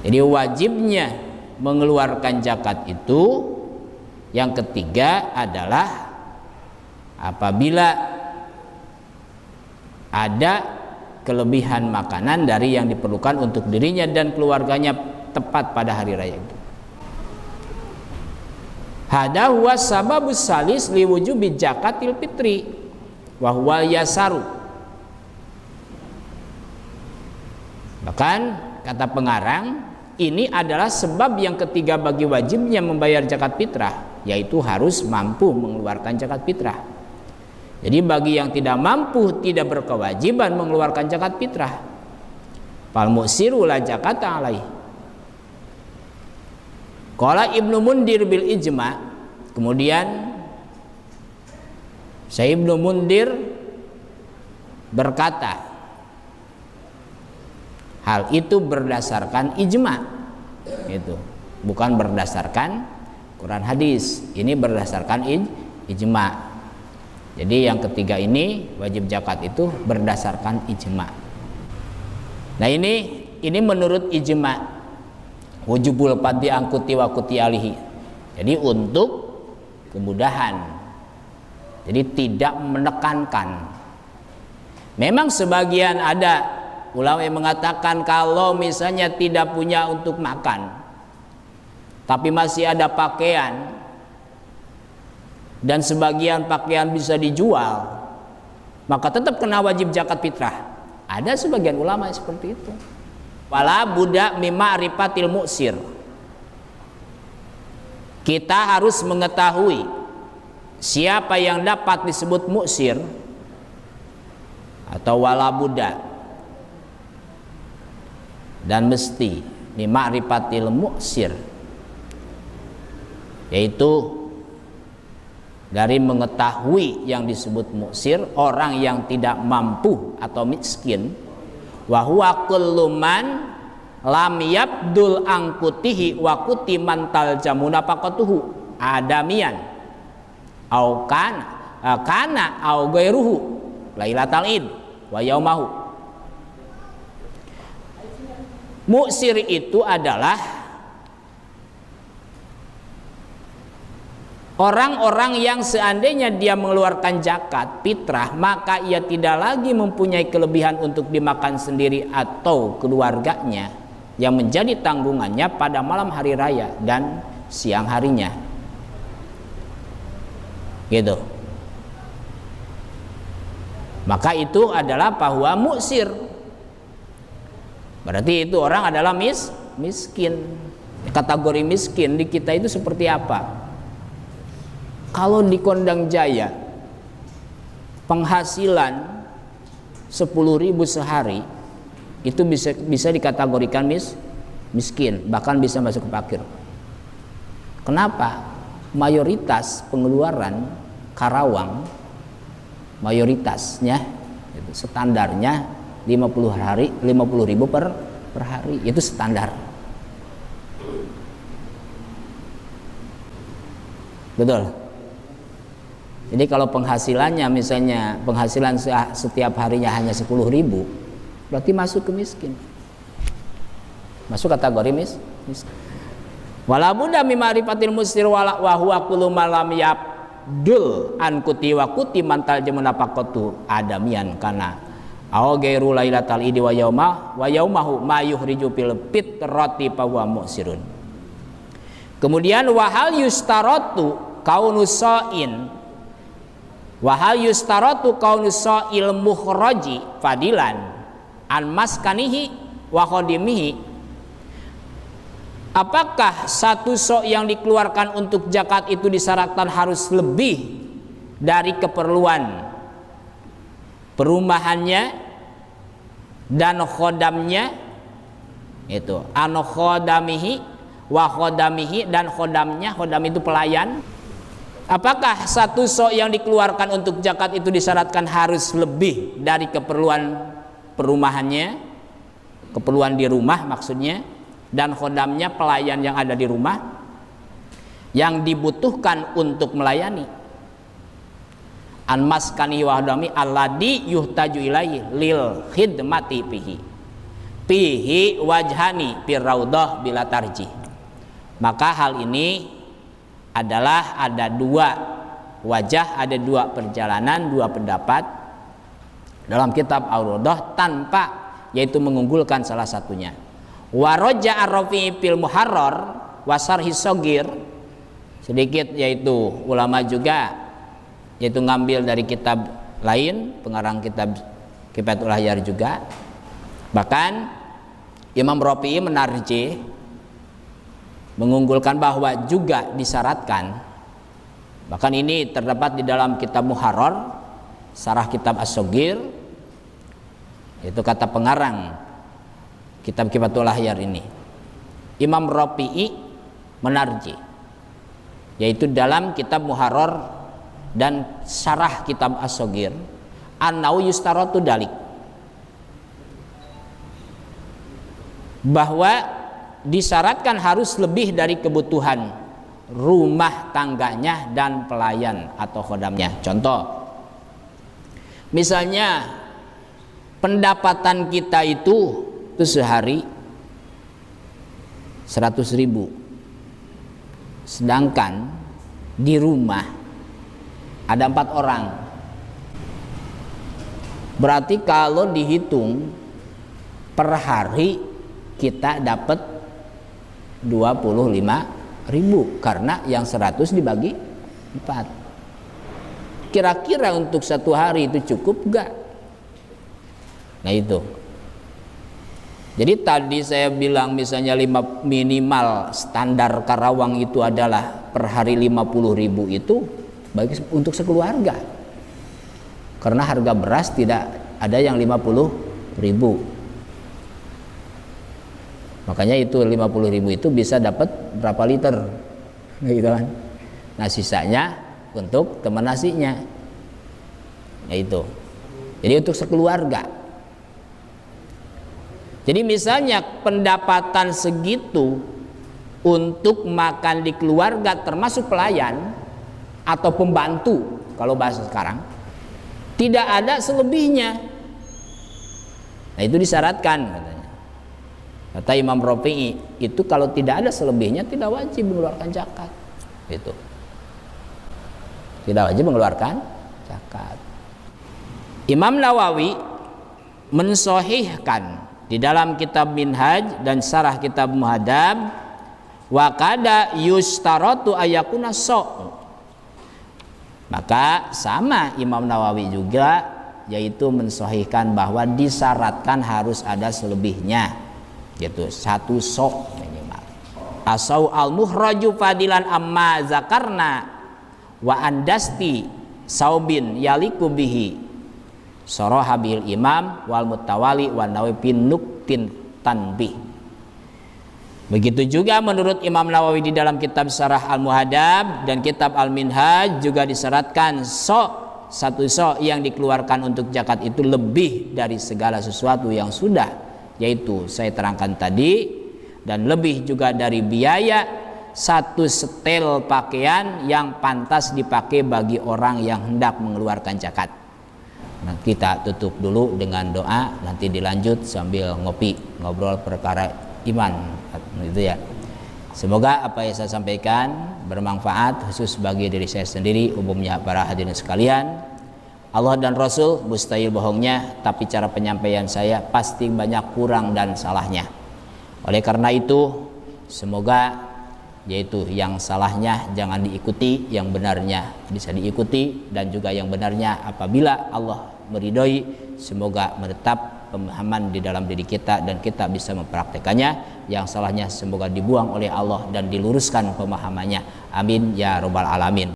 Jadi wajibnya mengeluarkan zakat itu yang ketiga adalah apabila ada kelebihan makanan dari yang diperlukan untuk dirinya dan keluarganya tepat pada hari raya itu. Hada huwa sababus salis liwujubi zakatil fitri wa huwa yasaru. Bahkan kata pengarang, ini adalah sebab yang ketiga bagi wajibnya membayar zakat fitrah, yaitu harus mampu mengeluarkan zakat fitrah. Jadi bagi yang tidak mampu, tidak berkewajiban mengeluarkan zakat fitrah, fal mu'siru la zakata alaih. Qala Ibnu Mundir bil ijma'. Kemudian Syekh Ibnu Mundir berkata, hal itu berdasarkan ijma, itu bukan berdasarkan Quran hadis, ini berdasarkan ijma. Jadi yang ketiga ini wajib zakat itu berdasarkan ijma. Nah ini menurut ijma, wujubul fadli angkuti wa kuti alihi. Jadi untuk kemudahan, jadi tidak menekankan. Memang sebagian ada ulama yang mengatakan kalau misalnya tidak punya untuk makan tapi masih ada pakaian dan sebagian pakaian bisa dijual, maka tetap kena wajib zakat fitrah. Ada sebagian ulama yang seperti itu. Wala budak mimma ripatil mu'sir. Kita harus mengetahui siapa yang dapat disebut mu'sir atau wala budak, dan mesti di ma'rifatil mu'sir, yaitu dari mengetahui yang disebut mu'sir, orang yang tidak mampu atau miskin. Wa huwa kullu man lam yabdul angkutihi wa kuti mantal jamuna faqatuhu adamian au kana au ghairuhu lailatal id wa yaumahu. Mu'sir itu adalah orang-orang yang seandainya dia mengeluarkan zakat fitrah, maka ia tidak lagi mempunyai kelebihan untuk dimakan sendiri atau keluarganya yang menjadi tanggungannya pada malam hari raya dan siang harinya. Gitu. Maka itu adalah bahwa mu'sir. Berarti itu orang adalah miskin. Kategori miskin di kita itu seperti apa? Kalau di Kondang Jaya penghasilan 10.000 sehari itu bisa dikategorikan miskin, bahkan bisa masuk ke fakir. Kenapa? Mayoritas pengeluaran Karawang, mayoritasnya itu standarnya 50.000 per hari, itu standar. Betul. Jadi kalau penghasilannya misalnya penghasilan setiap harinya hanya 10.000, berarti masuk ke miskin. Masuk kategori miskin. Wala budda min ma'rifatil mustir wa huwa kullu ma lam yabdul an kuti wa kuti mantal jamuna faqatu adamian kana aw ghairu lailatal idi wa yaumahu ma yuhriju fil fitrati fa huwa mu'sirun. Kemudian wahal yustaratu kaunus sa'in wahal yustaratu kaunus sa'il mukhraji fadilan an maskanihi wa khadimihi. Apakah satu sok yang dikeluarkan untuk zakat itu disyaratkan harus lebih dari keperluan perumahannya dan khodamnya, itu an khodamihi wa khodamihi, dan khodamnya, khodam itu pelayan. Apakah satu sok yang dikeluarkan untuk zakat itu disyaratkan harus lebih dari keperluan perumahannya, keperluan di rumah maksudnya, dan khodamnya, pelayan yang ada di rumah yang dibutuhkan untuk melayani. An maskani wa khodami alladhi yuhtaju ilaihi lil khidmati fihi. fihi wajhani fir raudhah bila tarjih. Maka hal ini adalah ada dua wajah, ada dua perjalanan, dua pendapat dalam kitab Ar-Raudhah tanpa yaitu mengunggulkan salah satunya. Wa raja ar-Rafi'i fil Muharrar wa Sarhi Shagir, sedikit yaitu ulama juga yaitu ngambil dari kitab lain, pengarang kitab Kifayatul Ahyar juga. Bahkan Imam Rafi'i menarjih, mengunggulkan bahwa juga disyaratkan, bahkan ini terdapat di dalam kitab Muharrar sarah kitab As-Shagir, itu kata pengarang kitab Kifayatul Ahyar ini. Imam Rafi'i menarjih, yaitu dalam kitab Muharrar dan syarah kitab As-Shagir, annau yustaratu dalik, bahwa disyaratkan harus lebih dari kebutuhan rumah tangganya dan pelayan atau khodamnya. Contoh, misalnya pendapatan kita itu sehari 100.000, sedangkan di rumah ada 4 orang. Berarti kalau dihitung per hari kita dapat 25.000 karena yang 100 dibagi 4. Kira-kira untuk satu hari itu cukup enggak? Nah itu. Jadi tadi saya bilang misalnya minimal standar Karawang itu adalah per hari 50.000 itu bagi untuk sekeluarga. Karena harga beras tidak ada yang 50.000. Makanya itu 50.000 itu bisa dapat berapa liter, gitu kan? Nah sisanya untuk teman nasinya, ya itu. Jadi untuk sekeluarga. Jadi misalnya pendapatan segitu untuk makan di keluarga termasuk pelayan atau pembantu kalau bahasa sekarang, tidak ada selebihnya. Nah itu disyaratkan katanya. Kata Imam Rafi'i, itu kalau tidak ada selebihnya tidak wajib mengeluarkan zakat. Itu. Tidak wajib mengeluarkan zakat. Imam Nawawi mensahihkan di dalam kitab Minhaj dan sarah kitab Muhadzab, wa kada yustaratu ayakuna so'. Maka sama Imam Nawawi juga, yaitu mensahihkan bahwa disyaratkan harus ada selebihnya, yaitu 1 sok minimal. Asau al-muhraju fadilan amma zakarna wa andasti saubin yaliku bihi soroha bil imam wal mutawali wa nawawi bin nuktin tanbih. Begitu juga menurut Imam Nawawi di dalam kitab Syarah Al-Muhadzab dan kitab Al-Minhaj juga disyaratkan satu sok yang dikeluarkan untuk zakat itu lebih dari segala sesuatu yang sudah, yaitu saya terangkan tadi, dan lebih juga dari biaya 1 setel pakaian yang pantas dipakai bagi orang yang hendak mengeluarkan zakat. Nah, kita tutup dulu dengan doa, nanti dilanjut sambil ngopi, ngobrol perkara iman, itu ya. Semoga apa yang saya sampaikan bermanfaat khusus bagi diri saya sendiri, umumnya para hadirin sekalian. Allah dan Rasul mustahil bohongnya, tapi cara penyampaian saya pasti banyak kurang dan salahnya. Oleh karena itu, semoga yaitu yang salahnya jangan diikuti, yang benarnya bisa diikuti, dan juga yang benarnya apabila Allah meridhoi, semoga menetap pemahaman di dalam diri kita dan kita bisa mempraktekannya. Yang salahnya semoga dibuang oleh Allah dan diluruskan pemahamannya. Amin ya rabbal alamin.